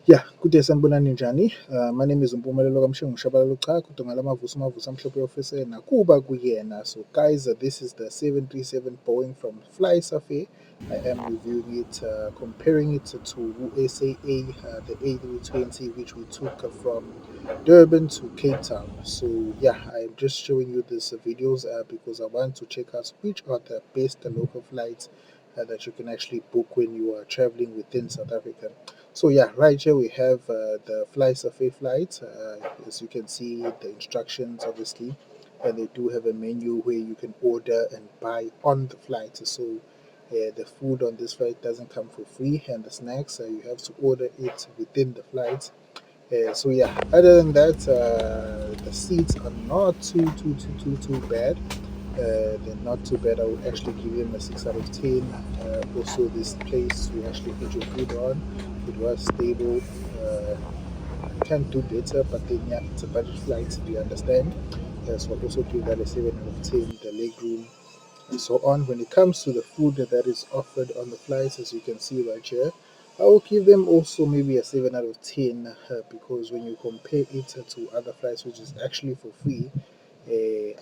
Yeah, good day sanibonani njani. My name is Mpumelelo Kamshengu Shabalala cha kodwa ngalamavuso amavuso amhlophe officer nakuba kuyena. So guys, this is the 737 Boeing from Flysafair. I am reviewing it, comparing it to SAA, the A320, which we took from Durban to Cape Town. So yeah, I'm just showing you these videos because I want to check out which are the best local flights that you can actually book when you are traveling within South Africa. So yeah, right here we have the Flysafair flight. As you can see, the instructions obviously, and they do have a menu where you can order and buy on the flight. So the food on this flight doesn't come for free, and the snacks you have to order it within the flight. So yeah, other than that, the seats are not too bad. They're not too bad. I would actually give them a 6 out of 10. Also, this place we actually put your food on. It was stable. You can do better, but then yeah, it's a budget flight. Do you understand? So I'll also give that a 7 out of 10. The leg room and so on. When it comes to the food that is offered on the flights, as you can see right here, I will give them also maybe a 7 out of 10 because when you compare it to other flights, which is actually for free,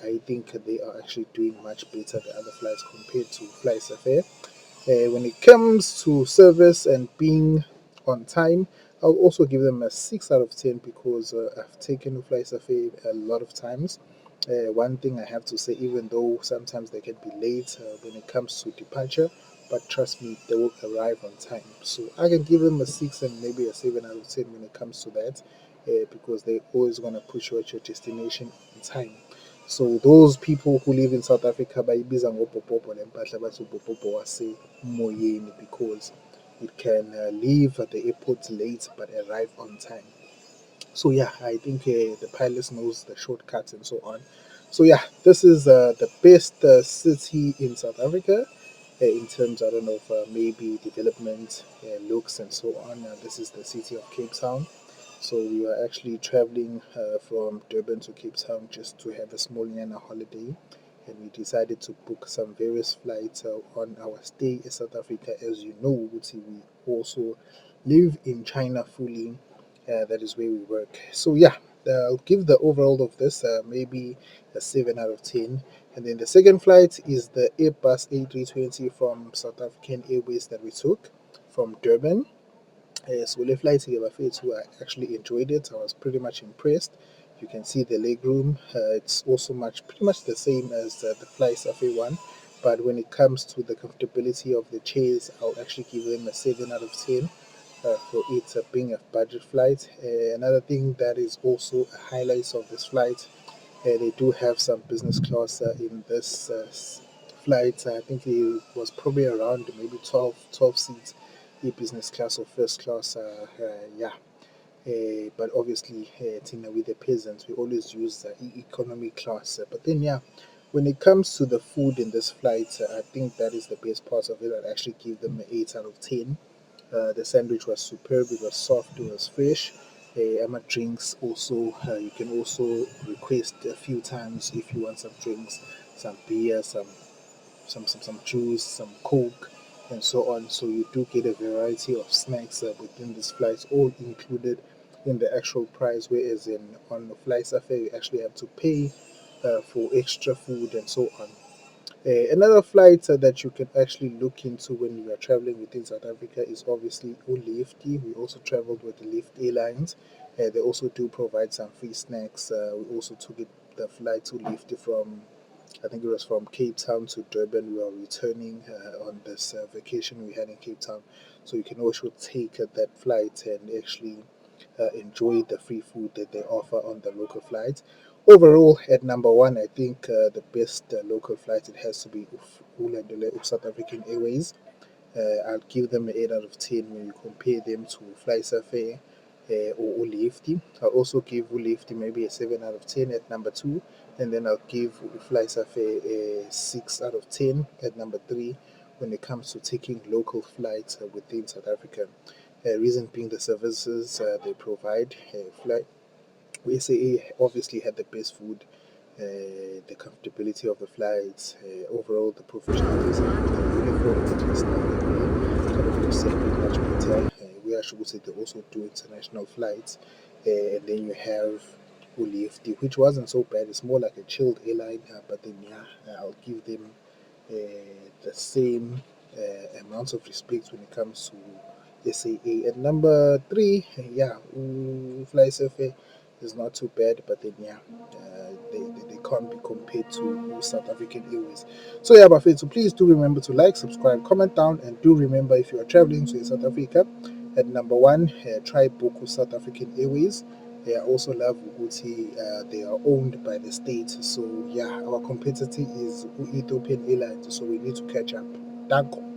I think they are actually doing much better than other flights compared to Flysafair. When it comes to service and being on time, I'll also give them a 6 out of 10 because I've taken Flysafair a lot of times. One thing I have to say, even though sometimes they can be late when it comes to departure, but trust me, they will arrive on time. So I can give them a 6 and maybe a 7 out of 10 when it comes to that, because they're always going to push you at your destination on time. So those people who live in South Africa bayibiza ngopopopo le mpahla bathi upopopo wasemoyeni because it can leave at the airport late but arrive on time. So yeah, I think the pilots knows the shortcuts and so on. So yeah, this is the best city in South Africa in terms, I don't know, of maybe development, looks and so on. This is the city of Cape Town. So we are actually traveling from Durban to Cape Town just to have a small Yana holiday. And we decided to book some various flights on our stay in South Africa. As you know, Uti, we also live in China fully. That is where we work. So yeah, I'll give the overall of this maybe a 7 out of 10. And then the second flight is the Airbus A320 from South African Airways that we took from Durban. So the flight to Bafethu, I actually enjoyed it. I was pretty much impressed. You can see the leg room. It's also pretty much the same as the Flysafair one. But when it comes to the comfortability of the chairs, I'll actually give them a 7 out of 10 for it being a budget flight. Another thing that is also a highlight of this flight, they do have some business class in this flight. I think it was probably around maybe 12 seats, business class or first class. Yeah. But obviously, Tina, with the peasants, we always use economy class. But then, yeah, when it comes to the food in this flight, I think that is the best part of it. I'd actually give them an 8 out of 10. The sandwich was superb. It was soft. It was fresh. Emma drinks also. You can also request a few times if you want some drinks, some beer, some juice, some coke, and so on. So you do get a variety of snacks within this flight, all included in the actual price. Whereas on the Flysafair, you actually have to pay for extra food and so on. Another flight that you can actually look into when you are traveling within South Africa is obviously Ulifti. We also traveled with the Lift Airlines. They also do provide some free snacks. We also took the flight to Lifty from, I think it was from Cape Town to Durban. We were returning on this vacation we had in Cape Town. So you can also take that flight and actually enjoy the free food that they offer on the local flights. Overall, at number one, I think the best local flight it has to be Ulandele of South African Airways. I'll give them an 8 out of 10 when you compare them to Flysafair or Ulifti. I'll also give Ulifti maybe a 7 out of 10 at number two, and then I'll give Flysafair a 6 out of 10 at number three when it comes to taking local flights within South Africa. Reason being the services they provide. SAA obviously had the best food, the comfortability of the flights, overall the professionalism, the uniform, at least now that we kind of accept it much better. We ukuthi they also do international flights. And then you have Ulifti, which wasn't so bad. It's more like a chilled airline, but then I'll give them the same amounts of respect when it comes to SAA. And number three, Flysafair is not too bad, but then they can't be compared to South African Airways. So yeah, Buffet. So please do remember to like, subscribe, comment down, and do remember if you are traveling to South Africa, at number one, try book with South African Airways. I also love Uguti. They are owned by the state. So yeah, our competitor is Ethiopian Airlines. So we need to catch up. Danko.